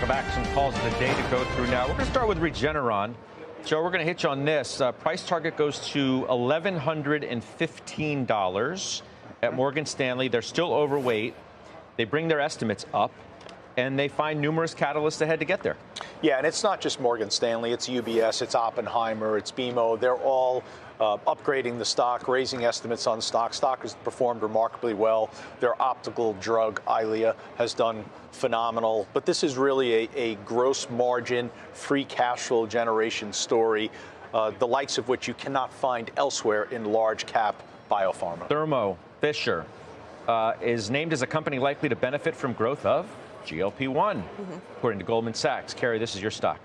Welcome back. Some calls of the day to go through now. We're going to start with Regeneron. Joe, we're going to hit you on this. Price target goes to $1,115 at Morgan Stanley. They're still overweight. They bring their estimates up, and they find numerous catalysts ahead to get there. Yeah, and it's not just Morgan Stanley. It's UBS, it's Oppenheimer, it's BMO. They're all upgrading the stock, raising estimates on stock. Stock has performed remarkably well. Their optical drug, Eylea, has done phenomenal. But this is really a gross margin, free cash flow generation story, the likes of which you cannot find elsewhere in large cap biopharma. Thermo Fisher is named as a company likely to benefit from growth of GLP-1, according to Goldman Sachs. Carrie, this is your stock.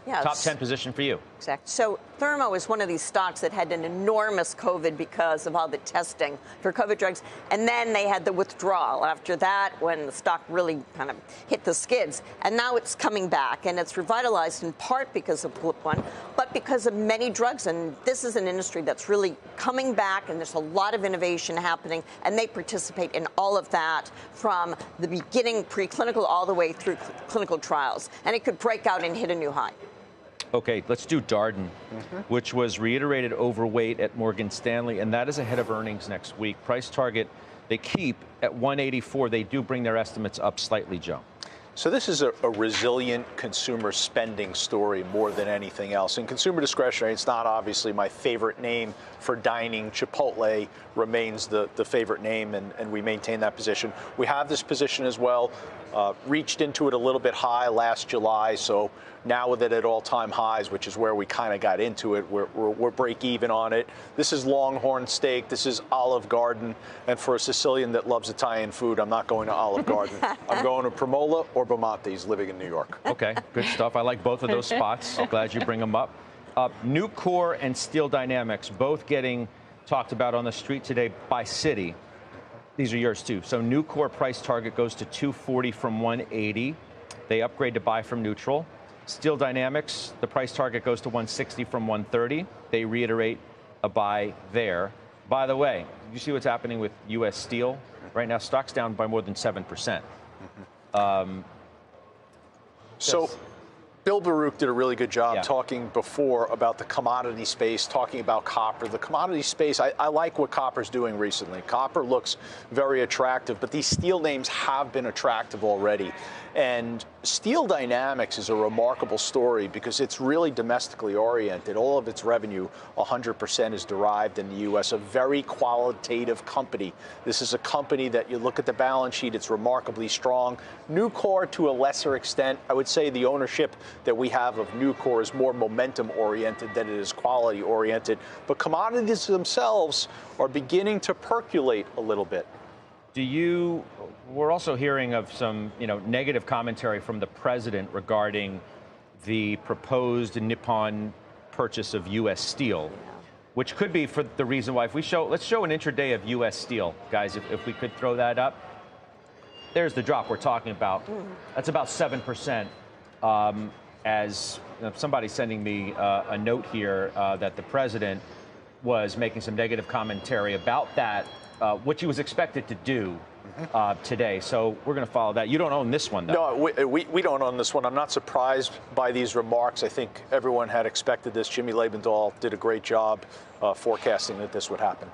Yes. Top 10 position for you. Exactly. So Thermo is one of these stocks that had an enormous COVID because of all the testing for COVID drugs. And then they had the withdrawal after that when the stock really kind of hit the skids. And now it's coming back, and it's revitalized in part because of GLP-1, but because of many drugs. And this is an industry that's really coming back, and there's a lot of innovation happening. And they participate in all of that from the beginning, preclinical, all the way through clinical trials. And it could break out and hit a new high. Okay, let's do Darden, which was reiterated overweight at Morgan Stanley, and that is ahead of earnings next week. Price target they keep at 184. They do bring their estimates up slightly, Joe. So this is a resilient consumer spending story more than anything else. In consumer discretionary, it's not obviously my favorite name for dining. Chipotle remains the favorite name, and we maintain that position. We have this position as well. Reached into it a little bit high last July, so now with it at all-time highs, which is where we kind of got into it, we're break even on it. This is Longhorn Steak, this is Olive Garden, and for a Sicilian that loves Italian food, I'm not going to Olive Garden. I'm going to Premola or Bamonte's, living in New York. Okay, good stuff. I like both of those spots. Glad you bring them up. Nucor and Steel Dynamics, both getting talked about on the street today by Citi. These are yours too. So Nucor price target goes to 240 from 180. They upgrade to buy from neutral. Steel Dynamics, the price target goes to 160 from 130. They reiterate a buy there. By the way, you see what's happening with U.S. Steel? Right now, stock's down by more than 7%. So Bill Baruch did a really good job talking before about the commodity space, talking about copper. The commodity space, I like what copper's doing recently. Copper looks very attractive, but these steel names have been attractive already. And Steel Dynamics is a remarkable story because it's really domestically oriented. All of its revenue, 100% is derived in the U.S., a very qualitative company. This is a company that you look at the balance sheet, it's remarkably strong. Nucor, to a lesser extent, I would say the ownership that we have of Nucor is more momentum-oriented than it is quality-oriented. But commodities themselves are beginning to percolate a little bit. We're also hearing of some, negative commentary from the president regarding the proposed Nippon purchase of U.S. Steel, which could be for the reason why let's show an intraday of U.S. Steel, guys, if we could throw that up. There's the drop we're talking about. That's about 7%. As somebody sending me a note here that the president was making some negative commentary about that, which he was expected to do today. So we're going to follow that. You don't own this one, though. No, we don't own this one. I'm not surprised by these remarks. I think everyone had expected this. Jimmy Lebendahl did a great job forecasting that this would happen.